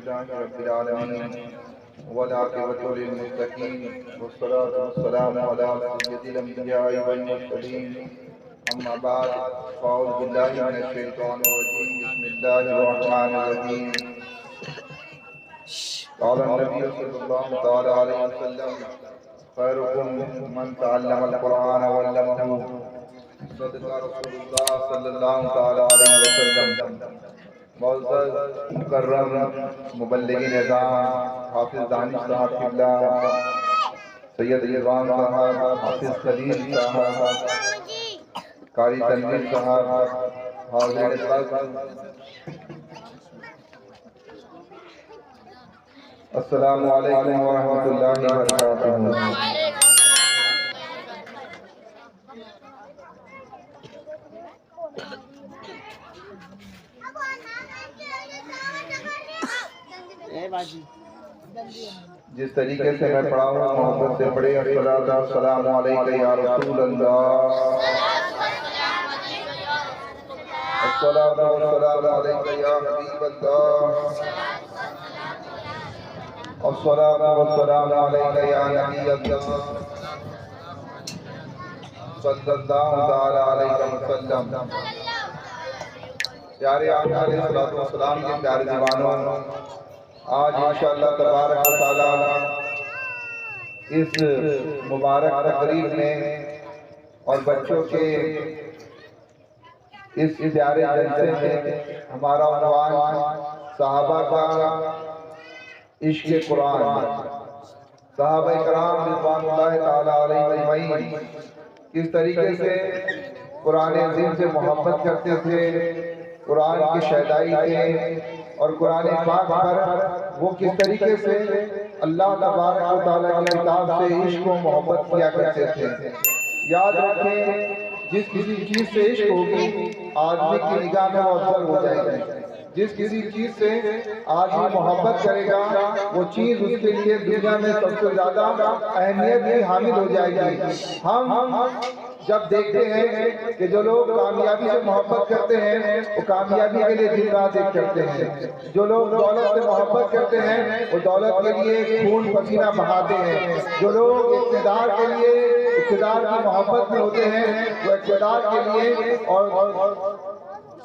لله رب العالمين والعاقبة للمتقين والصلاة والسلام على سيد الأنبياء والمرسلين أما بعد فأعوذ بالله من الشيطان الرجيم بسم الله الرحمن الرحيم قال النبي صلى الله تعالى عليه وسلم خيركم من تعلم القرآن وعلمه صدق رسول الله صلی اللہ تعالی علیہ وسلم۔ معزز مکرم مبلغ نظام حافظ دانش صاحب قبلہ، سید رضوان صاحب، حافظ خلیل صاحب، قاری تنویر صاحب، حاضرین خاص، السلام علیکم ورحمۃ اللہ وبرکاتہ۔ جس طریقے سے میں پڑھا ہوں محبت سے پڑھے، السلام علیکم یا رسول اللہ، السلام علیکم یا حبیب اللہ، السلام علیکم یا نبی اللہ صلی اللہ علیہ وسلم۔ پیارے آقا علیہ السلام کے پیارے جوانوں، آج انشاءاللہ تبارک و تعالی اس مبارک تقریب میں اور بچوں کے اس پیارے جلسے میں ہمارا عنوان صحابہ کا عشق قرآن، صحابہ کرام رضوان اللہ تعالی علیہ اجمعین کس طریقے سے قرآن عظیم سے محبت کرتے تھے، قرآن کی شیدائی تھے، اور قرآن پاک پر وہ کس طریقے سے اللہ تبارک و تعالیٰ کی کتاب سے عشق و محبت کیا کرتے تھے۔ یاد رکھیں، جس کسی چیز سے عشق ہوگی آدمی کی نگاہ میں افضل ہو جائے گی، جس کسی چیز سے آدمی محبت کرے گا وہ چیز اس کے لیے دنیا میں سب سے زیادہ اہمیت کی حامل ہو جائے گی۔ ہم جب دیکھتے ہیں کہ جو لوگ کامیابی سے محبت کرتے ہیں وہ کامیابی کے لیے دن رات ایک کرتے ہیں، جو لوگ دولت سے محبت کرتے ہیں وہ دولت کے لیے خون پسینہ بہاتے ہیں، جو لوگ اقتدار کے لیے اقتدار کی محبت میں ہوتے ہیں وہ اقتدار کے لیے اور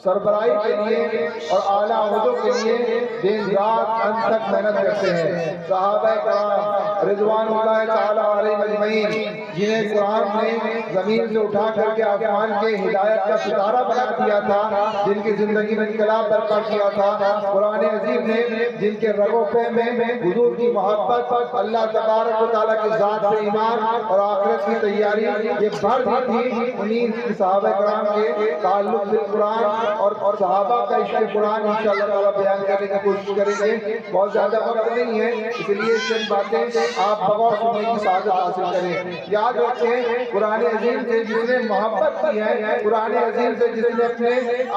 سربراہی کے لیے اور اعلیٰ عہدوں کے لیے دن رات انت تک محنت کرتے ہیں۔ صحابہ کرام رضوان اللہ تعالی علیہ اجمعین جنہیں قرآن نے زمین سے اٹھا کر کے آسمان کے ہدایت کا ستارہ بنا دیا تھا، جن کی زندگی میں انقلاب برپا کیا تھا، قرآن عظیم نے جن کے رگوں پہ میں حضور کی محبت، اللہ تبارک و تعالیٰ کی ذات سے ایمان اور آخرت کی تیاری یہ بھر دی تھی، انہیں صحابہ کرام کے تعلق سے قرآن اور صحابہ کا عشق قرآن انشاءاللہ تعالیٰ بیان کرنے کی کوشش کریں گے۔ بہت زیادہ وقت نہیں ہے، اس لیے چند باتیں آپ بغور سننے کی سعادت حاصل کریں۔ یاد رکھیں، قرآن عظیم سے جس نے محبت کی ہے، قرآن عظیم سے جس نے اپنے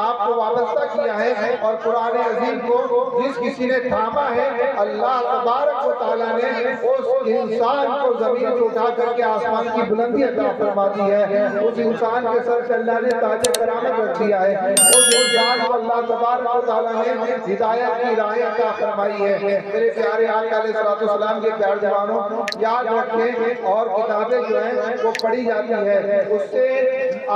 آپ کو وابستہ کیا ہے، اور قرآن عظیم کو جس کسی نے تھاما ہے، اللہ تبارک و تعالیٰ نے اس انسان کو زمین سے اٹھا کر کے آسمان کی بلندی عطا فرما دی ہے، اس انسان کے سر سے اللہ نے تاج کرامت رکھ دیا ہے، اس انسان کو اللہ تبارک و تعالیٰ نے ہدایت کی راہ عطا فرمائی ہے۔ میرے پیارے آقا علیہ السلام کے پیارے جوانوں، یاد رکھیں، اور کتابیں جو ہیں وہ پڑھی جاتی ہے، اس سے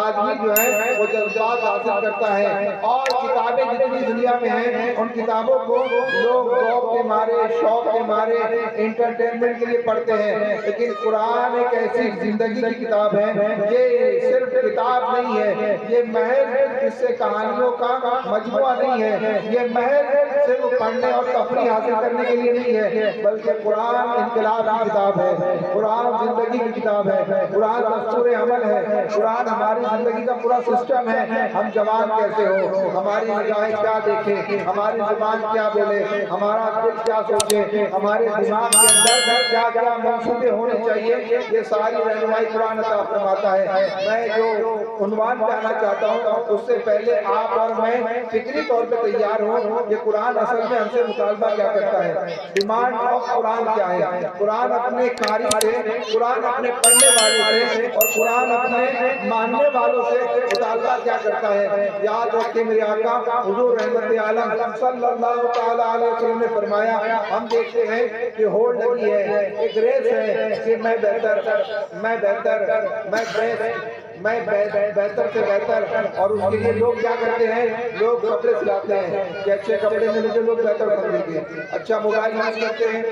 آدمی جو ہے وہ جذبات حاصل کرتا ہے، اور کتابیں جتنی دنیا میں ہیں ان کتابوں کو لوگ ذوق کے مارے، شوق کے مارے، انٹرٹینمنٹ کے لیے پڑھتے ہیں، لیکن قرآن ایک ایسی زندگی کی کتاب ہے، یہ صرف کتاب نہیں ہے، یہ محض اس سے کہانیوں کا مجموعہ نہیں ہے، یہ محض صرف پڑھنے اور تفریح حاصل کرنے کے لیے نہیں ہے، بلکہ قرآن انقلاب کی کتاب ہے، قرآن زندگی کی کتاب ہے، قرآن دستور عمل ہے، قرآن ہماری زندگی کا پورا سسٹم ہے۔ ہم جوان کیسے ہو، ہماری نگاہیں کیا دیکھیں، ہماری زبان کیا بولے، ہمارا دل کیا سوچے، ہمارے دماغ کے اندر کیا کیا منصوبے ہونے چاہیے، یہ ساری رہنمائی قرآن عطا فرماتا ہے۔ میں جو عنوان پہ آنا چاہتا ہوں، اس سے پہلے آپ اور میں فکری طور پہ تیار ہوں کہ قرآن اصل میں ہم سے مطالبہ کیا کرتا ہے، ڈیمانڈ آف قرآن کیا ہے۔ قرآن اپنے قاری سے، قرآن اپنے پڑھنے والے سے اور قرآن اپنے ماننے والوں سے مطالبہ کیا کرتا ہے۔ یاد رکھیں میرے آقا حضور رحمت عالم صلی اللہ تعالیٰ علیہ وسلم نے فرمایا، ہم دیکھتے ہیں کہ ہوڑ لگی ہے، ایک ریس ہے کہ میں بہتر میں بہتر سے بہتر، اور اس کے لیے لوگ کیا کرتے ہیں، لوگ کپڑے سلاتے ہیں کہ اچھے کپڑے میں مجھے لوگ بہتر سمجھیں گے، اچھا موبائل یوز کرتے ہیں،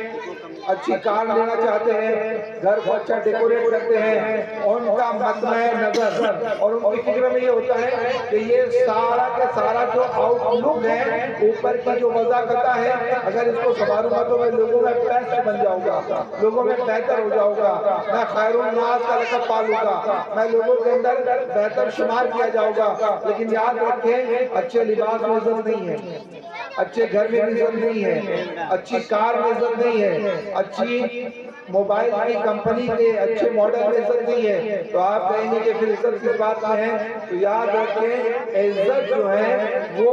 اچھی کار لینا چاہتے ہیں، گھر کو اچھا ڈیکوریٹ کرتے ہیں، اور ان کا مطمع نظر اور ان کی فکر میں یہ ہوتا ہے کہ یہ سارا کے سارا جو آؤٹ لک ہے، اوپر کی جو وضاحت ہے، اگر اس کو سنبھالوں گا تو میں لوگوں میں بیسٹ بن جاؤں گا، لوگوں میں بہتر ہو جاؤں گا، میں خیر الناس کا لقب پالوں گا، میں لوگوں کے اندر بہتر شمار کیا جاؤں گا۔ لیکن یاد رکھیں اچھے لباس میں عزت نہیں ہے، اچھے گھر میں عزت نہیں ہے، اچھی کار میں عزت نہیں ہے، اچھی موبائل کی کمپنی کے اچھے ماڈل میں عزت نہیں ہے، تو آپ کہیں گے کہ پھر عزت کس بات میں ہے؟ تو یاد رکھیں عزت جو ہے وہ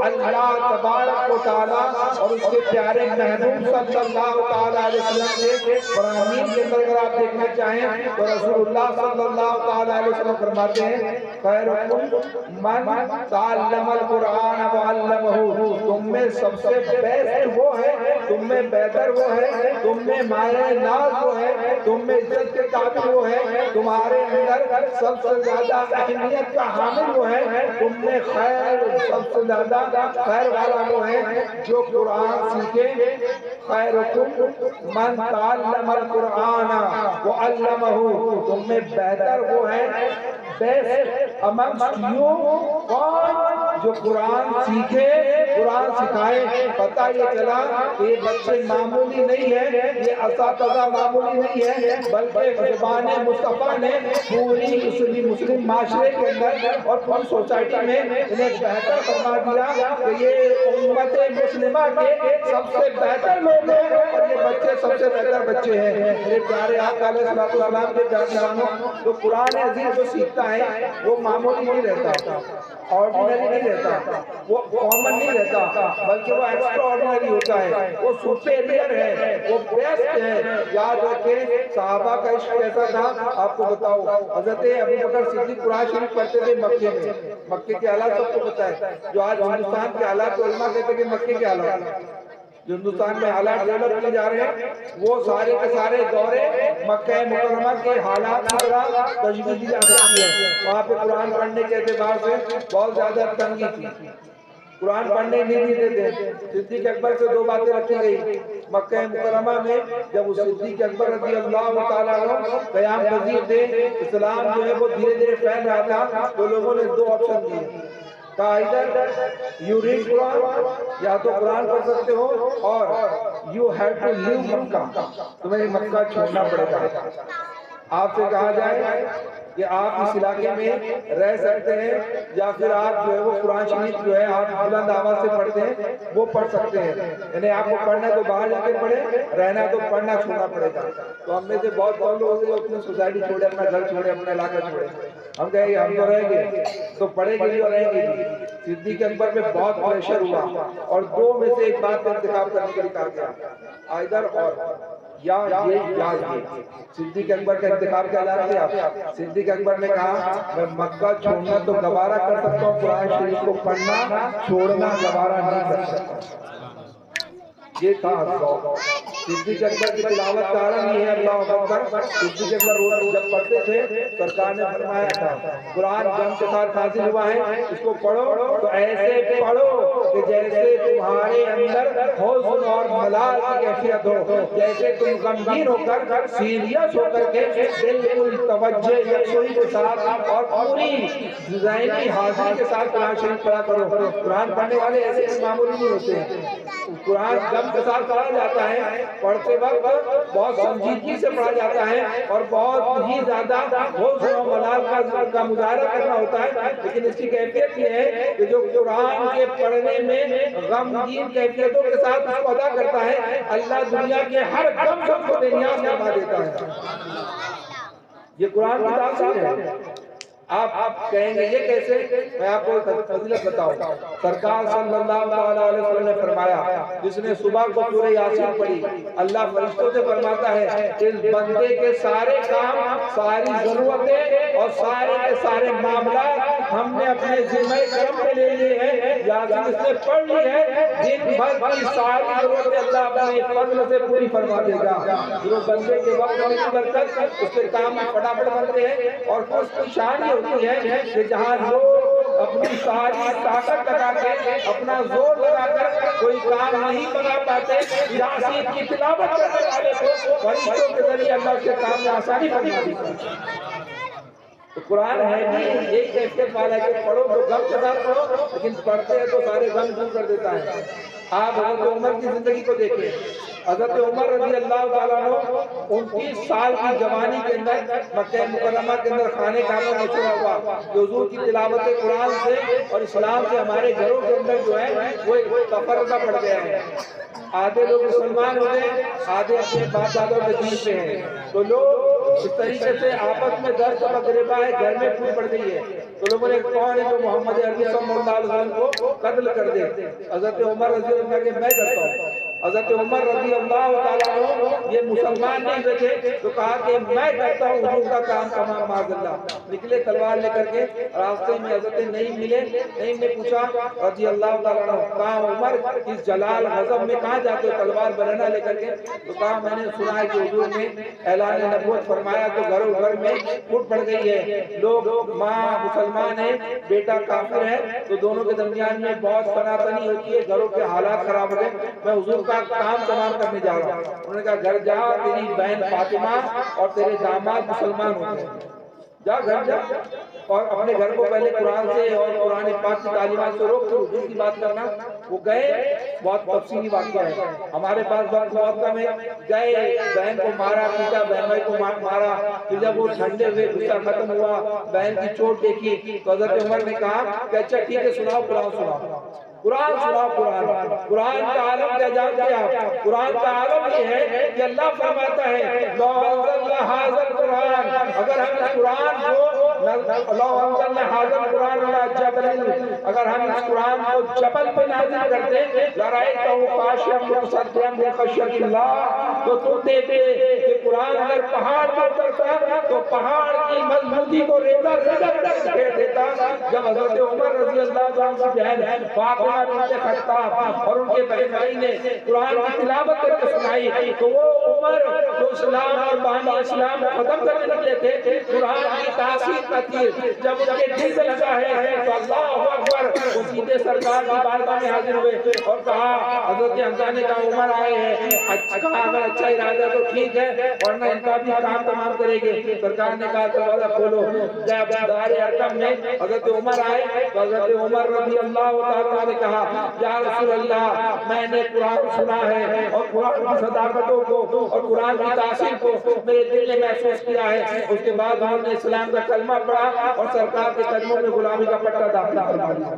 اللہ تبارک و تعالیٰ اور اس کے پیارے محبوب صلی اللہ تعالیٰ علیہ وسلم کے فرامین کے اندر اگر آپ دیکھنا چاہیں تو رسول اللہ صلی اللہ تعالیٰ علیہ وسلم فرماتے ہیں خیرکم من تعلم القرآن وعلمہ، تم میں سب سے بیسٹ وہ ہے، تم میں بہتر وہ ہے، تم میں مایہ ناز وہ ہے، تم میں عزت کے قابل وہ ہے، تمہارے اندر سب سے زیادہ اہمیت کا حامل وہ ہے، تم میں خیر سب سے زیادہ خیر والا وہ ہے جو قرآن سیکھے۔ خیرکم من تعلم القرآن وعلمہ، تم میں بہتر وہ ہے، بیسٹ amongst you کون؟ جو قرآن سیکھے، قرآن سکھائے۔ پتہ یہ چلا کہ یہ بچے معمولی نہیں ہے، یہ اساتذہ معمولی نہیں ہے، بلکہ زبان مصطفیٰ نے پوری مسلم معاشرے کے اندر اور پوری سوسائٹی میں انہیں بہتر فرما دیا کہ یہ امت مسلمہ کے سب سے بہتر لوگ ہیں اور یہ بچے سب سے بہتر بچے ہیں۔ میرے پیارے آقا علیہ السلام کے پیارے تو قرآن عزیز جو سیکھتا ہے وہ معمولی نہیں رہتا، آرڈینری نہیں رہتا، وہ کامن نہیں رہتا، بلکہ وہ ایکسٹرا آرڈینری ہوتا ہے، وہ سپیریئر ہے، وہ بیسٹ ہے۔ یاد رکھیں صحابہ کا عشق کیسا تھا آپ کو بتاؤ، حضرت ابوبکر صدیق قرآن شریف پڑھتے تھے مکے میں، مکے کے حالات سب کو پتہ ہے، جو آج ہندوستان کے حالات علماء کہتے ہیں کہ مکے کے حالات، جو ہندوستان میں حالات ڈیولپ کیے جا رہے ہیں وہ سارے کے سارے دورے مکہ مکرمہ کے حالات کی طرح تشبیہ دی جا سکتی ہے۔ وہاں پہ قرآن پڑھنے کے اعتبار سے بہت زیادہ تنگی تھی، قرآن پڑھنے نہیں دیتے تھے۔ صدیق اکبر سے دو باتیں رکھی گئی مکہ مکرمہ میں، جب وہ صدیق اکبر رضی اللہ تعالیٰ عنہ قیام پذیر تھے، اسلام جو ہے وہ دھیرے دھیرے پھیل رہا تھا، تو لوگوں نے دو آپشن دیے، کہا ادھر یو ریڈ قرآن، یا تو قرآن پڑھ سکتے ہو، اور یو ہیو ٹو لیو مکہ، تمہیں مکہ چھوڑنا پڑے گا۔ آپ سے کہا جائے کہ آپ اس علاقے میں رہ سکتے ہیں، یا پھر آپ جو ہے وہ قرآن شریف جو ہے آپ بلند آواز سے پڑھتے ہیں وہ پڑھ سکتے ہیں، یعنی آپ کو پڑھنا ہے تو باہر جا کے پڑھیں، رہنا ہے تو پڑھنا چھوڑنا پڑے گا۔ تو ہم میں سے بہت لوگ اپنی سوسائٹی چھوڑے، اپنا گھر چھوڑے، اپنا علاقہ چھوڑے، ہم کہیں گے ہم تو رہیں گے، تو پڑھیں گے اور رہیں گے۔ صدیق اکبر میں بہت پریشر ہوا اور دو میں سے ایک بات کا انتخاب کرنے کے لیے کہا گیا، آئدر اور، یا یہ۔ صدیق اکبر کا انتخاب کیا جانتے ہیں آپ؟ صدیق اکبر نے کہا میں مکہ چھوڑنا تو گوارا کر سکتا ہوں، قرآن شریف کو پڑھنا چھوڑنا گوارا نہیں کر سکتا۔ یہ تھا صدیق اکبر کی تلاوت کا عالم یہ ہے، اللہ اکبر۔ صدیق اکبر جب پڑھتے تھے سرکار نے فرمایا تھا قرآن جم کے ساتھ نازل ہوا ہے، اس کو پڑھو تو ایسے پڑھو کہ جیسے تمہارے اندر حزن اور ملال کی کیفیت ہو، جیسے تم غمگین ہو کر سیریس ہو کر کے بالکل توجہ یکسوئی کے ساتھ اور پوری ذہنی حاضری کے ساتھ قرآن شریف پڑھا کرو۔ قرآن پڑھنے والے ایسے معمولی نہیں ہوتے ہیں، قرآن جب کے ساتھ پڑھا جاتا ہے، پڑھتے وقت بہت سنجیدگی سے پڑھا جاتا ہے اور بہت ہی زیادہ حزن و ملال کا مظاہرہ کرنا ہوتا ہے، لیکن اس کی کیفیت یہ ہے کہ جو قرآن کے پڑھنے میں غمگین کیفیتوں کے ساتھ اس کو ادا کرتا ہے، اللہ دنیا کے ہر غم کو بے نیاز فرما دیتا ہے۔ یہ قرآن کی تاثیر ہے۔ آپ کہیں گے یہ کیسے؟ میں آپ کو فضیلت بتاؤں. سرکار صلی اللہ علیہ وسلم نے فرمایا جس نے صبح کو سورہ یاسین پڑھی اللہ فرشتوں سے فرماتا ہے اس بندے کے سارے کام ساری ضرورتیں اور سارے کے سارے معاملات ہم نے اپنے ذمہ کرم پہ لے لیے ہیں. یاسین اس نے پڑھ لی ہے دن بھر کی ساری ضرورتیں اللہ اپنے فضل سے پوری فرما دے گا. جو بندے کے وقت میں برکت اس کے کام میں فٹافٹ بنتے ہیں. اور اس کی شان یہ ہوتی ہے کہ جہاں لوگ اپنی ساری طاقت لگا کے اپنا زور لگا کر کوئی کام نہیں بنا پاتے یاسین کی تلاوت کرنے والے کو فرشتوں کے ذریعے اللہ کے کام میں آسانی فرما دیتا ہے. تو قرآن ہے نہیں ایک کیفیت والا ہے کہ پڑھو تو غم کے ساتھ پڑھو لیکن پڑھتے ہیں تو سارے غم دور کر دیتا ہے. آپ حضرت عمر کی زندگی کو دیکھیں. حضرت عمر رضی اللہ تعالیٰ عنہ 29 سال کی جوانی کے اندر مکہ مکرمہ کے اندر خانے کعبہ میں چھڑا ہوا جو حضور کی تلاوت قرآن سے اور اسلام سے ہمارے گھروں کے اندر جو ہے وہ تفرقہ پڑ گیا ہے. آدھے لوگ مسلمان ہو گئے آدھے اپنے باپ دادوں کے دین پہ ہیں. تو لوگ اس طریقے سے آپس میں درد تقریبا ہے گھر میں پھول پڑ گئی ہے. تو لوگوں نے کون ہے جو محمد عربی صلی اللہ علیہ وسلم کو قتل کر دے. حضرت عمر رضی اللہ عنہ کہ میں کرتا ہوں. حضرت عمر رضی اللہ تعالیٰ عنہ یہ مسلمان نہیں تھے تو کہا کہ میں کرتا ہوں حضور کا کام تمام معاذ اللہ. نکلے تلوار لے کر کے راستے میں حضرت نہیں ملے. نہیں نے پوچھا رضی اللہ تعالیٰ عنہ کہا عمر اس جلال غضب میں کہاں جاتے ہو تلوار بنانا لے کر کے؟ تو کہا میں نے سنا ہے کہ حضور نے اعلان نبوت فرمایا تو گھروں گھر میں پھوٹ پڑ گئی ہے. لوگ ماں مسلمان ہے بیٹا کافر ہے تو دونوں کے درمیان میں بہت تناطنی ہوتی ہے. گھروں کے حالات خراب ہو گئے. میں حضور کا کام تمام کرنے جا رہا ہوں. انہوں نے کہا گھر جا تیری بہن فاطمہ اور تیرے داماد مسلمان ہوتے ہیں. جا گھر جا اور اپنے گھر کو پہلے قرآن سے اور قرآن پاک کی تعلیمات سے روک حضور کی بات کرنا. وہ گئے بہت تفصیلی واقعہ ہے ہمارے پاس بہت کم ہے. گئے بہن کو مارا پیٹا بہن بھائی کو مارا. پھر جب وہ ٹھنڈے ہوئے غصہ ختم ہوا بہن کی چوٹ دیکھی تو حضرت عمر نے کہا کہ اچھا ٹھیک ہے سناؤ قرآن سناؤ. قرآن سناؤ. قرآن کا عالم کیا جانتے ہیں آپ؟ قرآن کا عالم یہ ہے کہ اللہ فرماتا ہے لو انزلنا ھذا القرآن اگر ہم اس قرآن کو لو انزلنا ھذا القرآن علی جبل اگر ہم اس قرآن کو جبل پہ نازل کرتے لرأیتہ خاشعا متصدعا من خشیۃ اللہ تو تم دیکھتے کہ قرآن اگر پہاڑ پر اترتا تو پہاڑ کی مضبوطی کو ریزہ تک پھیر دیتا. جب حضرت عمر رضی اللہ عنہ کی بہن فاطمہ بنت خطاب اور ان کے بہن بھائی نے قرآن کی تلاوت کر کے سنائی تو وہ عمر جو اسلام اور بانی اسلام ختم کرنے لگے تھے قرآن کی تاثیر کا تیر جب ان کے دل سے لگا ہے تو اللہ اکبر وہ سیدھے سرکار کی بارگاہ میں حاضر ہوئے اور کہا حضرت حمزہ نے کہا عمر آئے ہیں. کہا اگر اچھا ارادہ تو ٹھیک ہے ورنہ ان کا بھی کام تمام کرے گے. سرکار نے کہا دروازہ کھولو. جب دار ارقم میں حضرت عمر آئے تو حضرت عمر رضی اللہ تعالیٰ نے کہا یا رسول اللہ میں نے قرآن سنا ہے اور قرآن کی صداقتوں کو اور قرآن کی تاثیر کو میرے دل نے محسوس کیا ہے. اس کے بعد انہوں نے اسلام کا کلمہ پڑھا اور سرکار کے قدموں میں غلامی کا پٹا داخل فرما دیا.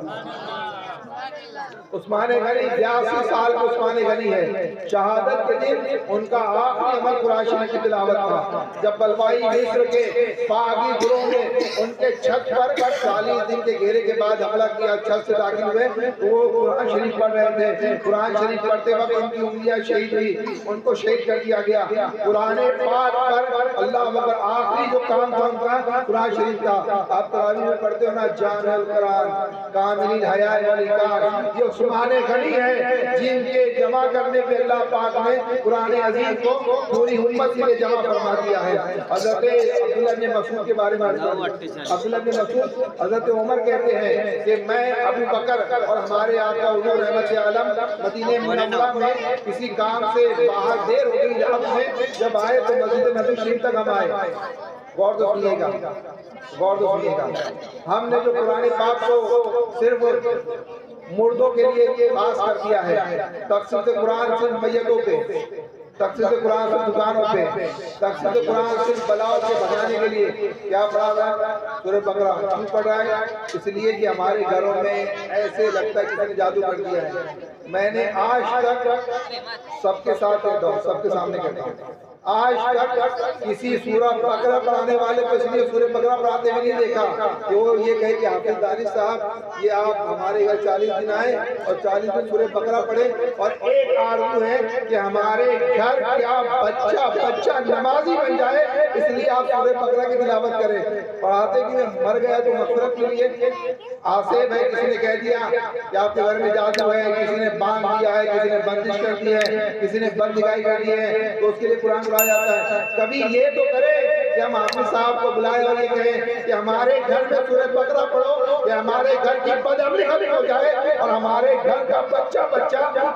عثمان غنی 82 سال کے عثمان غنی ہے. شہادت کے دن ان کا آخری عمل قرآن شریف کی تلاوت تھا. جب بلوائی مصر کے باغی گروہ نے ان کے چھت پر 40 دن کے گھیرے کے بعد حملہ کیا چھت سے داخل ہوئے تو وہ قرآن شریف پڑھ رہے تھے. قرآن شریف پڑھتے وقت ان کی انگلیاں شہید ہوئی ان کو شہید کر دیا گیا. قرآن پاک پر اللہ اکبر آخری جو کام تھا ان کا قرآن شریف تھا. آپ تراویح میں پڑھتے ہو نا جان القرآن کامل حیا والکار. یہ عثمان غنی ہے جن کے جمع کرنے پہ اللہ پاک نے قرآن عظیم کو پوری امت سے جمع فرما دیا ہے. حضرت عبداللہ بن مسعود کے بارے میں عبداللہ بن مسعود حضرت عمر کہتے ہیں کہ میں ابو بکر اور ہمارے آقا حضور رحمت عالم مدینہ منورہ میں کسی کام سے باہر دیر ہو گئی رات میں جب آئے تو مسجد نبوی شریف تک ہم آئے. غور تو سنیے گا غور تو سنیے گا. ہم نے جو قرآن پاک کو صرف مردوں کے لیے خاص کر دیا ہے. تخصیص قرآن صرف میتوں پہ تخصیص قرآن صرف دکانوں پہ تخصیص قرآن صرف بلاؤ سے بچانے کے لیے کیا پڑھا رہا ہے سورہ بقرہ کیوں پڑھ رہا ہے؟ اس لیے کہ ہمارے گھروں میں ایسے لگتا ہے کسی نے جادو کر دیا ہے. میں نے آج تک سب کے ساتھ سب کے سامنے کرتا ہوں آج تک کسی سورہ بقرہ پڑھانے والے کو اس لیے سورہ بقرہ پڑھاتے ہوئے نہیں دیکھا کہ وہ یہ کہے کہ حافظ دانش صاحب یہ آپ ہمارے گھر 40 دن آئے اور 40 دن سورہ بقرہ پڑھے، اور ایک آرزو ہے کہ ہمارے گھر کیا بچہ نمازی بن جائے، اس لیے آپ سورہ بقرہ کی تلاوت کریں۔ پڑھاتے کہ مر گیا تو مغفرت کے لیے آصف ہے، کسی نے کہہ دیا کہ آپ کے گھر میں جادو ہے، کسی نے باندھ دیا ہے، کسی نے بندش کر دی ہے، کسی نے بند دکھائی کر دی ہے، تو اس کے لیے قرآن پڑھایا جاتا ہے۔ کبھی یہ تو کرے کہ ہم حافظ صاحب کو بلائے اور یہ کہیں کہ ہمارے گھر میں سورہ بقرہ پڑھو کہ ہمارے گھر کی بدعملی ختم ہو جائے اور ہمارے گھر کا بچہ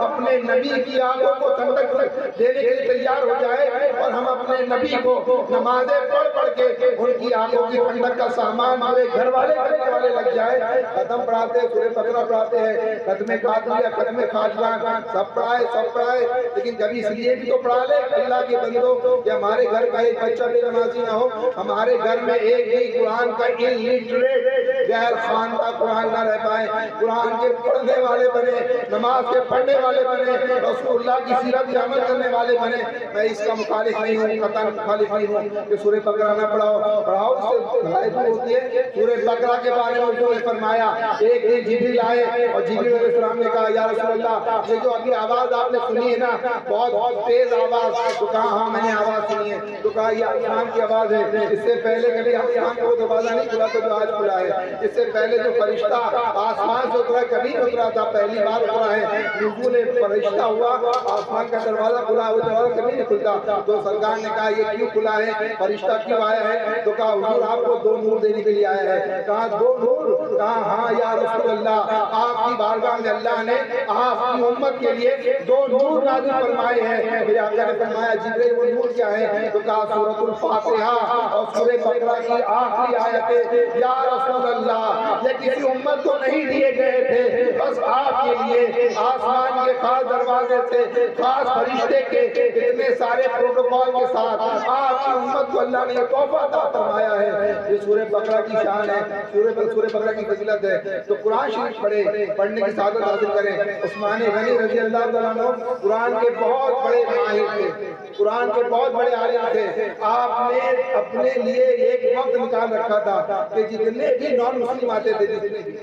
اپنے نبی کی آنکھوں کو ٹھنڈک دینے کے لیے تیار ہو جائے، اور ہم اپنے نبی کو نمازیں پڑھ کے ان کی آنکھوں کی ٹھنڈک کا سامان ہمارے گھر کرنے والے لگ جائے۔ ختم پڑھاتے ہیں، سورہ بقرہ پڑھاتے ہیں، ختم قاتلیہ، ختم خاجگان، سب پڑھائے، لیکن کبھی اس لیے بھی تو پڑھا لے اللہ کے بندوں کہ ہمارے گھر کا ایک بچہ بے نمازی نہ ہو، ہمارے گھر میں ایک بھی قرآن کا illiterate غیر خواندہ قرآن نہ رہ پائے، قرآن کے پڑھنے والے بنے، نماز کے پڑھنے والے بنے، رسول اللہ کی سیرت کی عمل کرنے والے بنے۔ میں اس کا مخالف نہیں ہوں، قطعاً مخالف نہیں ہوں کہ سورہ بقرہ نہ پڑھاؤ، اس سے بھلائی دور ہوتی ہے۔ سورہ بقرہ کے بارے میں حضور نے فرمایا، ایک دن جبریل آئے اور جبریل علیہ السلام نے کہا یا رسول اللہ یہ جو ابھی آواز آپ نے سنی ہے نا، بہت تیز آواز، تو کہا ہاں میں نے آواز سنی ہے، تو کہا یہ آسمان کی آواز ہے، اس سے پہلے کبھی آسمان کو دروازہ نہیں کھلا تو جو آج کھلا ہے، اس سے پہلے جو فرشتہ آسمان سے اترا کبھی نہیں اترا تھا، پہلی بار اترا ہے، نزول فرشتہ ہوا، آسمان کا دروازہ کھلا، وہ دروازہ کبھی نہیں کھلتا۔ تو سرکار نے کہا یہ کیوں کھلا ہے، فرشتہ کیوں آیا ہے؟ تو کہا حضور آپ کو 2 نور دینے کے لیے آیا ہے۔ کہا 2 نور؟ کہا ہاں یا رسول اللہ، آپ کی بارگاہ میں اللہ نے آپ کی امت کے لیے 2 نور نازل فرمائے ہیں۔ میرے آقا نے فرمایا جبریل وہ نور کیا ہے؟ تو کہا سورۃ الفاتحہ اور سورہ بقرہ کی آخری آیتیں۔ یا رسول اللہ یہ کسی امت کو نہیں دیے گئے تھے، بس آپ کے لیے آسمان کے خاص دروازے سے خاص فرشتے کے اتنے سارے پروٹوکول کے ساتھ آپ کی امت کو اللہ نے یہ تحفہ عطا فرمایا ہے۔ یہ سورہ بقرہ کی شان ہے، سورہ بقرہ کی فضیلت ہے۔ تو قرآن شریف پڑھنے کی سعادت حاصل کریں۔ عثمان غنی رضی اللہ تعالیٰ عنہ قرآن کے بہت بڑے ماہر تھے، قرآن کے بہت بڑے عالم تھے۔ آپ نے اپنے لیے ایک وقت نکال رکھا تھا کہ جتنے بھی نان مسلم آتے تھے، جتنے بھی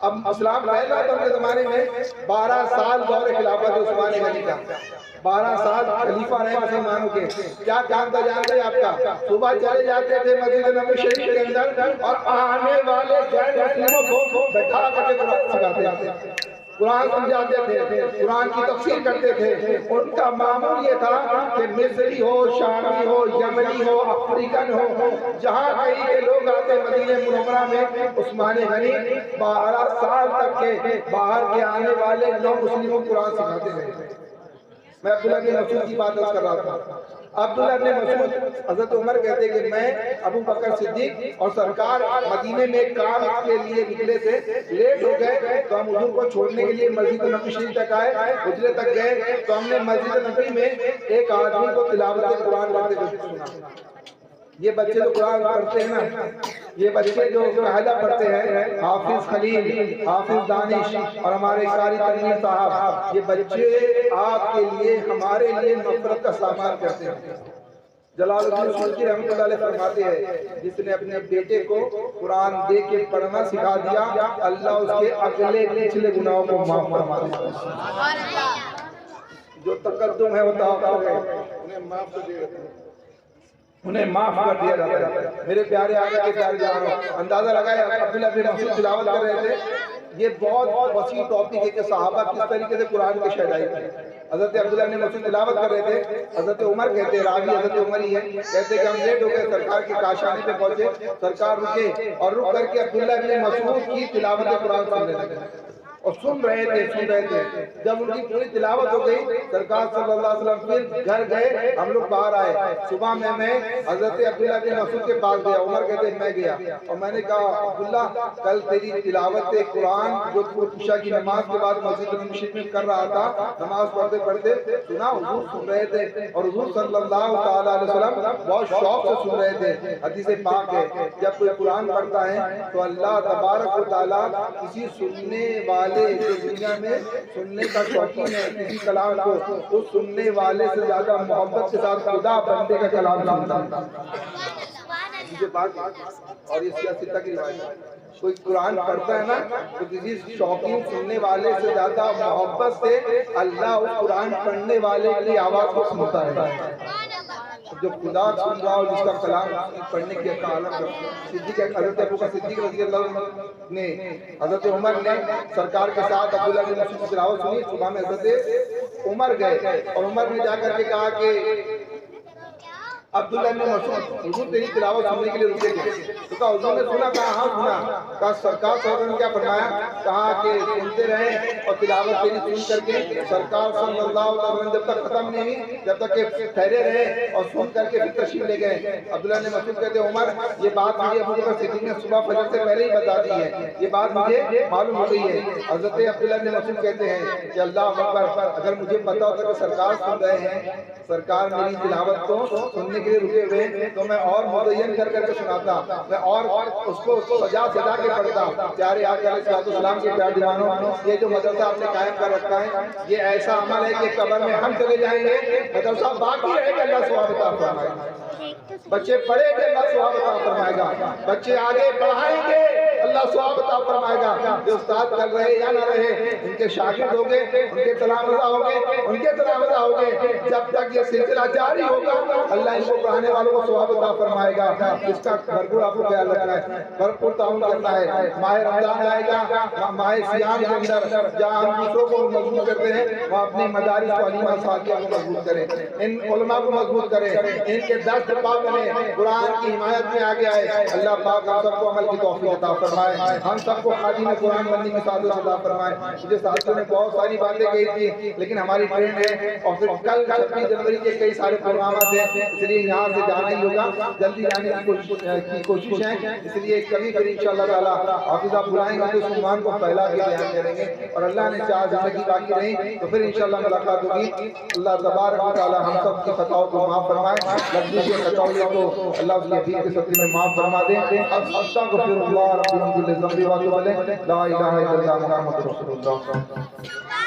اب اسلام پھیلا تھا اپنے زمانے میں 12 سال دور خلافت عثمان غنی کا، 12 سال خلیفہ رہے مسلمانوں کے۔ کیا کام تھا جانتے ہیں آپ کا؟ صبح چلے جاتے تھے مسجد نبوی شریف کے اندر اور آنے والے غیر مسلموں کو بٹھا کر کے قرآن سکھاتے تھے، قرآن سمجھاتے تھے، قرآن کی تفسیر کرتے تھے۔ ان کا معمول یہ تھا کہ مصری ہو، شامی ہو، یمنی ہو، افریقن ہو، جہاں کہیں کے لوگ آتے مدینہ منورہ میں، عثمان غنی 12 سال تک کے باہر کے آنے والے نو مسلموں کو قرآن سکھاتے رہے۔ میں عبداللہ بن مسعود کی بات کر رہا تھا۔ عبداللہ بن مسعود حضرت عمر کہتے کہ میں ابو بکر صدیق اور سرکار مدینے میں کام کے لیے نکلے تھے، لیٹ ہو گئے تو ہم حضور کو چھوڑنے کے لیے مسجد نبوی شریف تک آئے، حجرے تک گئے تو ہم نے مسجد نبوی میں ایک آدمی کو تلاوت قرآن کرتے ہوئے سنا۔ یہ بچے جو قرآن پڑھتے ہیں نا، یہ بچے جو قاعدہ پڑھتے ہیں، حافظ خلیل، حافظ دانش اور ہمارے قاری تنویر صاحب، یہ بچے آپ کے لیے ہمارے لیے مغفرت کا سامان کرتے ہیں۔ جلال الدین سیوطی رحمۃ اللہ علیہ فرماتے ہیں جس نے اپنے بیٹے کو قرآن دے کے پڑھنا سکھا دیا، اللہ اس کے اگلے پچھلے گناہوں کو معاف فرما دیتا ہے۔ جو تقدم ہے وہ تاخیر ہے، انہیں معاف کر دیا جاتا ہے، انہیں معاف کر دیا جاتا ہے۔ میرے پیارے آقا کے پیارے جانو، اندازہ لگایا عبداللہ بن مسعود تلاوت کر رہے تھے۔ یہ بہت وسیع ٹاپک ہے کہ صحابہ کس طریقے سے قرآن کے شہدائی تھے۔ حضرت عبداللہ بن مسعود تلاوت کر رہے تھے، حضرت عمر کہتے ہیں، راوی حضرت عمر ہی ہے، کہتے کہ ہم لیٹ ہو گئے، سرکار کے کاشانے پہ پہنچے، سرکار رکے اور رک کر کے عبداللہ بن مسعود کی تلاوت قرآن سن رہے تھے اور سن رہے تھے۔ جب ان کی پوری تلاوت ہو گئی، سرکار صلی اللہ علیہ وسلم پھر گھر گئے، ہم لوگ باہر آئے۔ صبح میں حضرت عبداللہ بن مسعود کے پاس گیا، عمر کہتے ہیں میں گیا اور میں نے کہا عبداللہ کل تیری تلاوت قرآن جو عشاء کی نماز کے بعد مسجد نبوی شریف میں کر رہا تھا، نماز پڑھتے پڑھتے سنا، حضور سن رہے تھے اور حضور صلی اللہ تعالیٰ علیہ وسلم بہت شوق سے سن رہے تھے۔ حدیث پاک ہے جب کوئی قرآن پڑھتا ہے تو اللہ تبارک و تعالیٰ کسی سننے والے والے جو دنیا میں سننے کا شوقین ہے کسی کلام کو، اس سننے والے سے زیادہ محبت کے ساتھ خدا بندے کا کلام سنتا ہے۔ مجھے بات اور یہ سیاستہ کی روایت، کوئی قرآن پڑھتا ہے نا تو کسی شوقین سننے والے سے زیادہ محبت سے اللہ اس قرآن پڑھنے والے کی آواز کو سنتا ہے۔ جو خدا سن رہا ہو، جس کا کلام پڑھنے کی تعلق حضرت ابو بکر صدیق رضی اللہ عنہ نے، حضرت عمر نے سرکار کے ساتھ عبداللہ بن مسعود کی تلاوت سنی۔ صبح میں حضرت عمر گئے اور عمر نے جا کر کے کہا کہ عبداللہ بن مسعود حضور تیری تلاوت سننے کے لیے رکے گئے، تو کہا حضور نے سنا؟ کہا ہاں سنا۔ کہا سرکار صلی اللہ علیہ وسلم نے کیا فرمایا؟ کہا کہ سنتے رہیں اور تلاوت تیری سن کر کے سرکار صلی اللہ علیہ وسلم جب تک ختم نہیں ہوئی، جب تک کہ ٹھہرے رہے اور سن کر کے پھر تشریف لے گئے۔ عبداللہ بن مسعود کہتے ہیں عمر یہ بات مجھے ابو بکر صدیق نے صبح فجر سے پہلے ہی بتا دی ہے، یہ بات مجھے معلوم ہو گئی ہے۔ حضرت عبداللہ بن مسعود کہتے ہیں کہ اللہ اکبر، اگر مجھے پتا ہوتا کہ سرکار سن رہے ہیں، سرکار میری تلاوت کو سننے کے لیے رکے ہوئے، تو میں اور مدین کر کر کے سناتا، میں اور اس کو سجا سجا کے پڑھتا۔ پیارے آقا علیہ السلام کے پیارے دیوانوں، یہ جو مدرسہ آپ نے قائم کر رکھا ہے، یہ ایسا عمل ہے کہ قبر میں ہم چلے جائیں گے، مدرسہ باقی رہے گا، اللہ ثواب عطا فرمائے گا۔ بچے پڑھیں گے، اللہ ثواب عطا فرمائے گا۔ بچے آگے پڑھائیں گے، اللہ ثواب عطا فرمائے گا۔ جو استاد کر رہے یا نہ رہے، ان کے شاگرد ہوں گے، ان کے تلامذہ ہوں گے، ان کے تلامذہ ہوں گے، جب تک یہ سلسلہ جاری ہوگا اللہ ان کو پڑھانے والوں کو ثواب عطا فرمائے گا۔ اس کا بھرپور آپ کو خیال رکھنا ہے، بھرپور تعاون کرنا ہے۔ ماہ رمضان آئے گا، ماہ سیام کے اندر جہاں ہم دوسروں کو مضبوط کرتے ہیں، وہ اپنی مدارس تعلیمہ ساتھیہ کو مضبوط کریں، ان علماء کو مضبوط کریں، ان کے درس پاک بنے، قرآن کی حمایت میں آگے آئے۔ اللہ پاک ہم سب کو عمل کی توفیق عطا فرمائے، ہم سب کو خادم قرآن بننے کی سعادت عطا فرمائے۔ مجھے ساتھیوں نے بہت ساری باتیں کہی تھی، لیکن ہماری ٹرین ہے اور پھر کل 26 جنوری کے کئی سارے پروگرامات ہیں، اس لیے یہاں سے جانا ہی ہوگا، جلدی جانے کی کوشش ہے۔ اس لیے کبھی پھر انشاءاللہ تعالی حافظ آپ بلائیں گے تو اس عنوان کو پھیلا کے بیان کریں گے، اور اللہ نے چاہا زندگی باقی رہی تو پھر انشاءاللہ ملاقات ہوگی۔ اللہ تبارک و تعالی ہم سب کی خطاؤں کو معاف فرمائے، لفظی کے خطاؤں کو اللہ اس کے حبیب کے صدقے میں معاف فرما دیں۔ استغفر اللہ رب العزت ذنبی واتوب الیہ، لا الہ الا اللہ محمد رسول اللہ۔